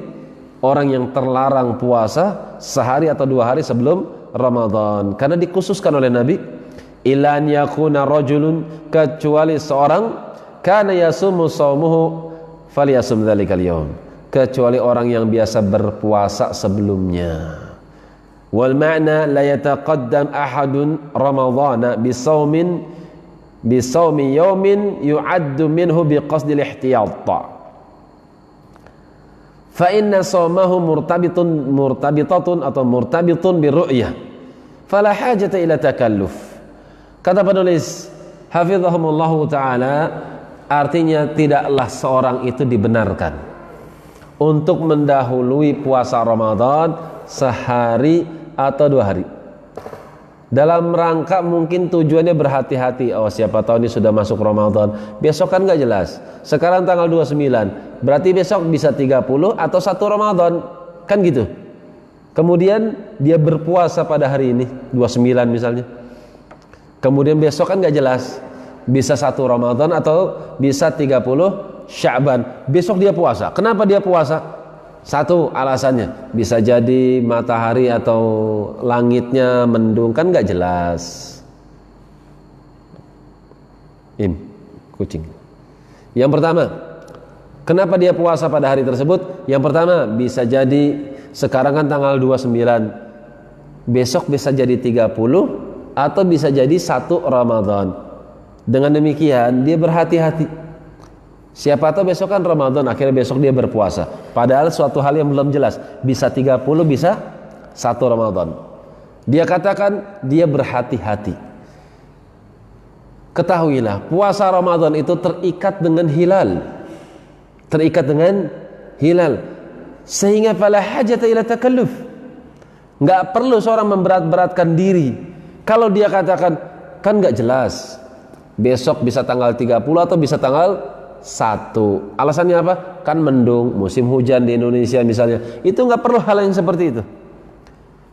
orang yang terlarang puasa sehari atau 2 hari sebelum Ramadan, karena dikhususkan oleh Nabi, ilan yakuna rajulun, kecuali seorang kana yasumu shaumuhu falyasum dzalikal yaum, kecuali orang yang biasa berpuasa sebelumnya. Wal ma'na la yataqaddam ahadun ramadhana bisawmi yawmin yu'addu minhu biqasdil ihtiyat, fa inna sawmahu murtabitun atau murtabitun birru'yah fala hajata ila takalluf. Kata penulis hafizahumullahu ta'ala, artinya tidaklah seorang itu dibenarkan untuk mendahului puasa Ramadan sehari atau 2 hari dalam rangka mungkin tujuannya berhati-hati. Oh, siapa tahu ini sudah masuk Ramadan, besok kan nggak jelas. Sekarang tanggal 29, berarti besok bisa 30 atau 1 Ramadan, kan gitu. Kemudian dia berpuasa pada hari ini 29 misalnya, kemudian besok kan nggak jelas, bisa 1 Ramadan atau bisa 30 Sya'ban, besok dia puasa. Kenapa dia puasa? Satu alasannya, bisa jadi matahari atau langitnya mendung, kan nggak jelas. Kucing. Yang pertama, kenapa dia puasa pada hari tersebut? Yang pertama, bisa jadi sekarang kan tanggal 29, besok bisa jadi 30 atau bisa jadi 1 Ramadan. Dengan demikian dia berhati-hati. Siapa tahu besok kan Ramadan, akhirnya besok dia berpuasa. Padahal suatu hal yang belum jelas, bisa 30, bisa 1 Ramadan. Dia katakan dia berhati-hati. Ketahuilah, puasa Ramadan itu terikat dengan hilal. Terikat dengan hilal. Sehingga fala hajata ila takalluf. Enggak perlu seorang memberat-beratkan diri. Kalau dia katakan, kan enggak jelas, besok bisa tanggal 30 atau bisa tanggal 1. Alasannya apa? Kan mendung, musim hujan di Indonesia misalnya. Itu nggak perlu hal yang seperti itu.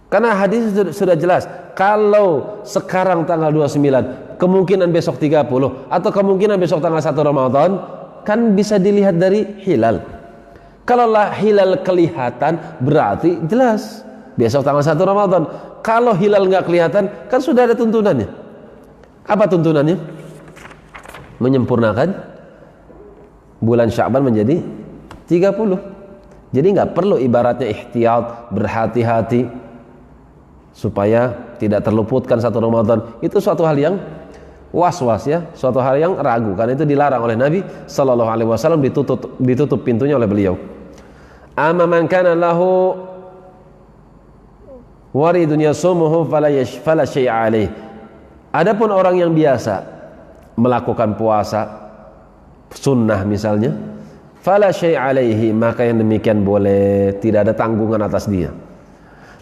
Karena hadis sudah jelas. Kalau sekarang tanggal 29, kemungkinan besok 30 atau kemungkinan besok tanggal 1 Ramadan, kan bisa dilihat dari hilal. Kalaulah hilal kelihatan berarti jelas besok tanggal 1 Ramadan. Kalau hilal nggak kelihatan kan sudah ada tuntunannya. Apa tuntunannya? Menyempurnakan bulan Sya'ban menjadi 30. Jadi nggak perlu ibaratnya ihtiyat, berhati-hati supaya tidak terluputkan 1 Ramadan. Itu suatu hal yang was-was ya, suatu hal yang ragu, karena itu dilarang oleh Nabi sallallahu alaihi wasallam, ditutup pintunya oleh beliau. Amma man kana lahu waridun yasumuhu fala syai'a alaih. Adapun orang yang biasa melakukan puasa sunnah misalnya, fala syai'a alaihi, maka yang demikian boleh, tidak ada tanggungan atas dia.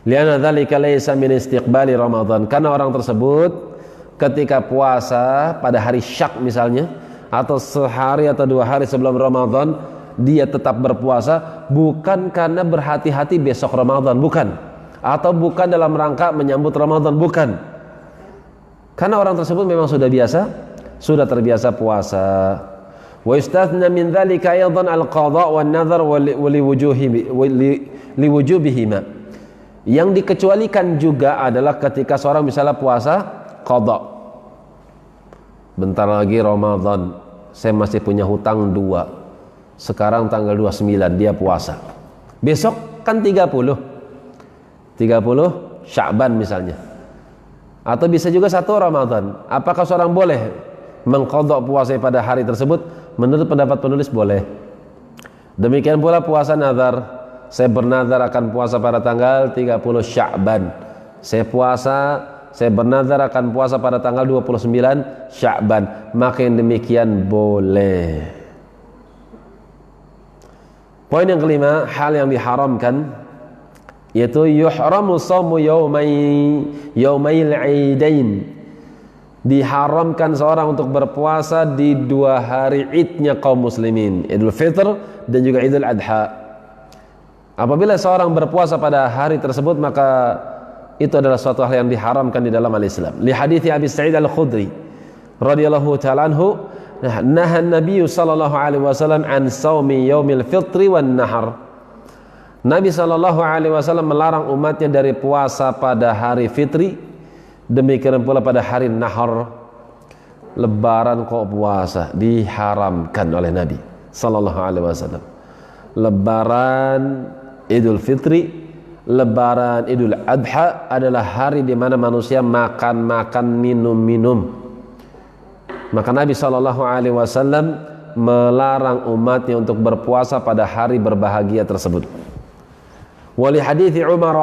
Lianna dzalika laysa min istiqbali Ramadan, karena orang tersebut ketika puasa pada hari syak misalnya, atau sehari atau 2 hari sebelum Ramadan dia tetap berpuasa, bukan karena berhati-hati besok Ramadan, bukan, atau bukan dalam rangka menyambut Ramadan, bukan, karena orang tersebut memang sudah terbiasa puasa. Wa istathna min dzalika aidan al-qadha' wan nadhar liwujubihima. Yang dikecualikan juga adalah ketika seorang misalnya puasa qadha', bentar lagi Ramadan, saya masih punya hutang 2, sekarang tanggal 29 dia puasa, besok kan 30 Sya'ban misalnya, atau bisa juga 1 Ramadan. Apakah seorang boleh mengqadha' puasa pada hari tersebut? Menurut pendapat penulis boleh. Demikian pula puasa nazar, saya bernazar akan puasa pada tanggal 30 Sya'ban, saya bernazar akan puasa pada tanggal 29 Sya'ban, maka yang demikian boleh. Poin yang kelima, hal yang diharamkan, yaitu yuhramu shaumu yaumail aidain. Diharamkan seorang untuk berpuasa di 2 hari idnya kaum muslimin, Idul Fitr dan juga Idul Adha. Apabila seorang berpuasa pada hari tersebut, maka itu adalah suatu hal yang diharamkan di dalam al-Islam. Li hadithi Abi Sa'id Al-Khudri radhiyallahu ta'ala anhu, naha Nabi sallallahu alaihi wasallam an shaumi yaumil fitri wan nahar. Nabi sallallahu alaihi wasallam melarang umatnya dari puasa pada hari fitri, demikian pula pada hari nahar. Lebaran kok puasa, diharamkan oleh Nabi sallallahu alaihi wasallam. Lebaran Idul Fitri, Lebaran Idul Adha adalah hari di mana manusia makan-makan, minum-minum. Maka Nabi sallallahu alaihi wasallam melarang umatnya untuk berpuasa pada hari berbahagia tersebut. Wa li hadithi Umar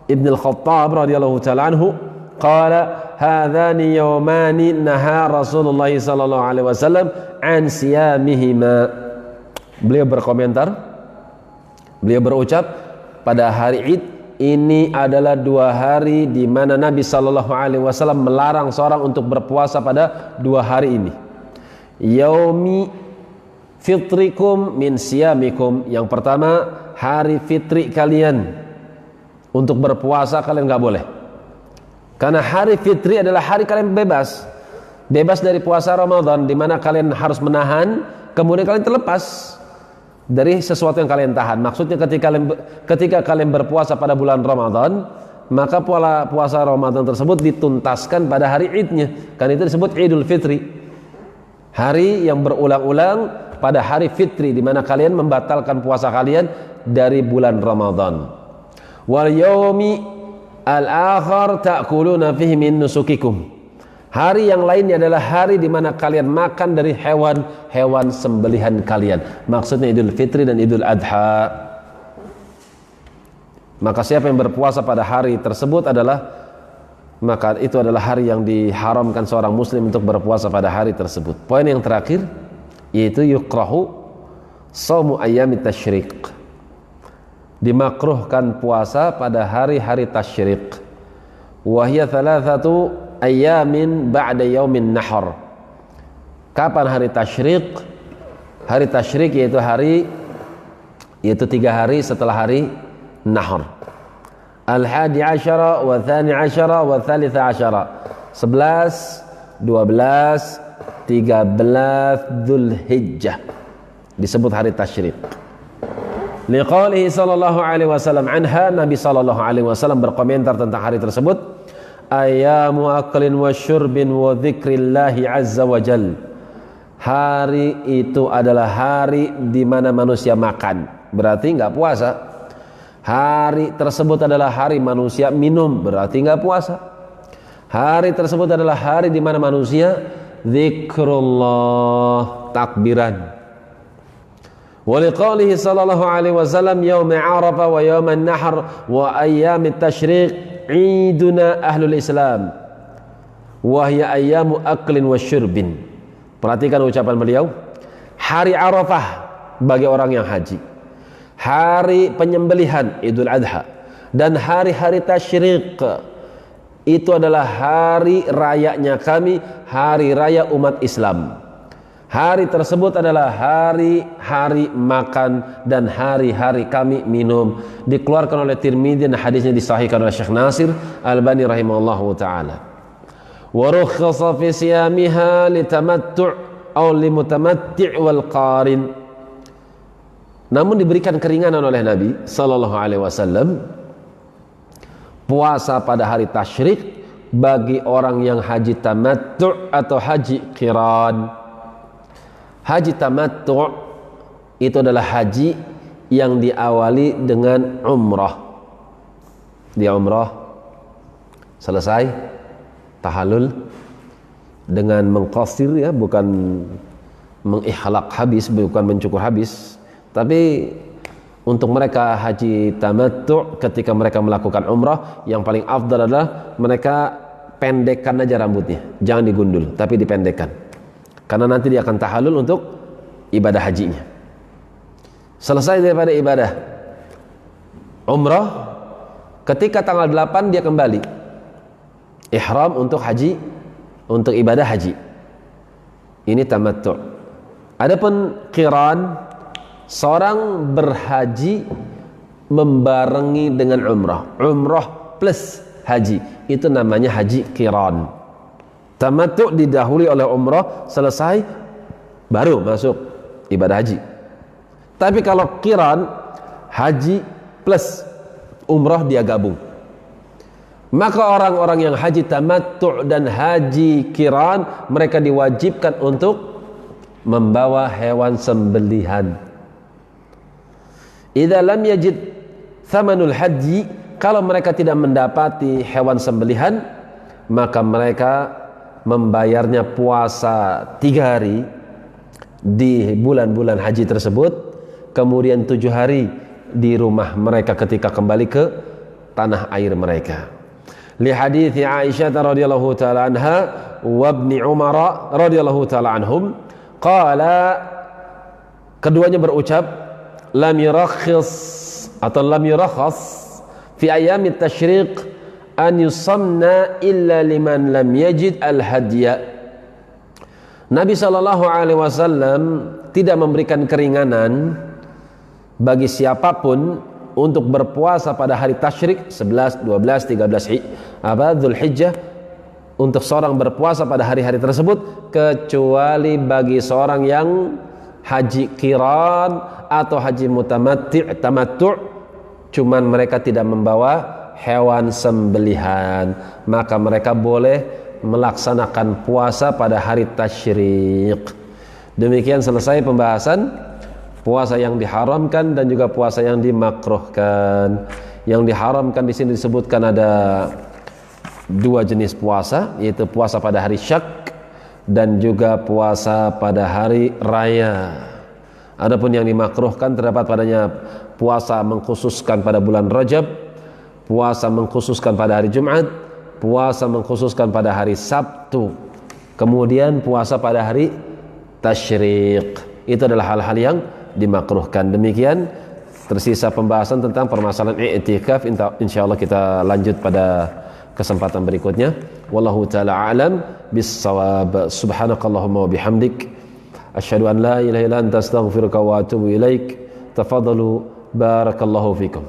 ibn al-Khattab radhiyallahu ta'ala anhu qala hadhani yawmani naha Rasulullah sallallahu alaihi wasallam an siyamihima. Beliau berkomentar, beliau berucap, pada hari Id ini adalah 2 hari di mana Nabi sallallahu alaihi wasallam melarang seorang untuk berpuasa pada 2 hari ini. Yaumi fitrikum min siyamikum. Yang pertama, hari fitri kalian, untuk berpuasa kalian enggak boleh. Karena hari fitri adalah hari kalian bebas dari puasa Ramadan, di mana kalian harus menahan, kemudian kalian terlepas dari sesuatu yang kalian tahan. Maksudnya ketika kalian berpuasa pada bulan Ramadan, maka puasa Ramadan tersebut dituntaskan pada hari Idnya. Kan itu disebut Idul Fitri, hari yang berulang-ulang pada hari fitri, di mana kalian membatalkan puasa kalian dari bulan Ramadan. Wal yaumi al-akhar ta'kuluna fihi min nusukikum. Hari yang lainnya adalah hari di mana kalian makan dari hewan sembelihan kalian. Maksudnya Idul Fitri dan Idul Adha. Maka siapa yang berpuasa pada hari tersebut maka itu adalah hari yang diharamkan seorang muslim untuk berpuasa pada hari tersebut. Poin yang terakhir, yaitu yukrahu shaumu ayyamit tasyriq. Dimakruhkan puasa pada hari-hari tasyriq. Wa hiya 3 ayyamin ba'da yaumin nahar. Kapan hari tasyriq? Hari tasyriq yaitu 3 hari setelah hari nahar. Al-hadi asyara wa thani asyara wa thalitha asyara. 11, 12, 13 Dzulhijjah disebut hari tasyriq. Liqaulihi sallallahu alaihi wasallam anha, Nabi sallallahu alaihi wasallam berkomentar tentang hari tersebut, ayamu aklin wa syurbin wa dzikrillahi azza wa jal. Hari itu adalah hari di mana manusia makan, berarti enggak puasa. Hari tersebut adalah hari manusia minum, berarti enggak puasa. Hari tersebut adalah hari di mana manusia zikrullah, takbiran. Waliqaulihi sallallahu alaihi wasallam yaum Arafah wa yaum an-nahr wa ayyam at-tashriq iduna ahlul Islam wa hiya ayyamu aklin wa syurbin. Perhatikan ucapan beliau, hari Arafah bagi orang yang haji, hari penyembelihan Idul Adha, dan hari-hari tasyriq itu adalah hari rayanya kami, hari raya umat Islam. Hari tersebut adalah hari-hari makan dan hari-hari kami minum. Dikeluarkan oleh Tirmidzi dan hadisnya disahihkan oleh Syekh Nasir Albani rahimahullahu taala. Wa rukhasa fi siyamiha litamattu' aw limutamatти' wal qarin. Namun diberikan keringanan oleh Nabi sallallahu alaihi wasallam puasa pada hari tasyrik bagi orang yang haji tamattu' atau haji qiran. Haji tamattu' itu adalah haji yang diawali dengan umrah. Dia umrah selesai tahallul dengan mengqasir, ya, bukan mengikhlaq habis, bukan mencukur habis, tapi untuk mereka haji tamattu' ketika mereka melakukan umrah, yang paling afdal adalah mereka pendekkan aja rambutnya, jangan digundul tapi dipendekkan, karena nanti dia akan tahallul untuk ibadah hajinya. Selesai daripada ibadah umrah, ketika tanggal 8 dia kembali ihram untuk haji, untuk ibadah haji. Ini tamattu'. Adapun qiran, seorang berhaji membarengi dengan umrah plus haji, itu namanya haji qiran. Tamattu' didahului oleh umrah, selesai baru masuk ibadah haji. Tapi kalau qiran, haji plus umrah dia gabung. Maka orang-orang yang haji tamattu' dan haji qiran, mereka diwajibkan untuk membawa hewan sembelihan. Idza lam yajid thamanul haji, kalau mereka tidak mendapati hewan sembelihan, maka mereka membayarnya puasa 3 hari di bulan-bulan haji tersebut, kemudian 7 hari di rumah mereka ketika kembali ke tanah air mereka. Li hadithi Aisyah radhiyallahu taala anha wa ibni Umar radhiyallahu taala anhum, qala, keduanya berucap, lam yurakhis atau lam yurakhas fi ayyamit tasyriq an yusamna illa liman lam yajid al-hadya. Nabi sallallahu alaihi wasallam tidak memberikan keringanan bagi siapapun untuk berpuasa pada hari tasyrik 11, 12, 13 Dzulhijjah, untuk seorang berpuasa pada hari-hari tersebut, kecuali bagi seorang yang haji qiran atau haji tamattu', cuman mereka tidak membawa hewan sembelihan, maka mereka boleh melaksanakan puasa pada hari tasyrik. Demikian selesai pembahasan puasa yang diharamkan dan juga puasa yang dimakruhkan. Yang diharamkan di sini disebutkan ada 2 jenis puasa, yaitu puasa pada hari syak dan juga puasa pada hari raya. Adapun yang dimakruhkan terdapat padanya puasa mengkhususkan pada bulan Rajab, puasa mengkhususkan pada hari Jumat, puasa mengkhususkan pada hari Sabtu, kemudian puasa pada hari tasyrik. Itu adalah hal-hal yang dimakruhkan. Demikian tersisa pembahasan tentang permasalahan i'tikaf. Insyaallah kita lanjut pada kesempatan berikutnya. Wallahu taala a'lam bis-shawab. Subhanakallahumma wa bihamdik asyhadu an la ilaha illa anta astaghfiruka wa atubu ilaik. Tafadhalu, barakallahu fikum.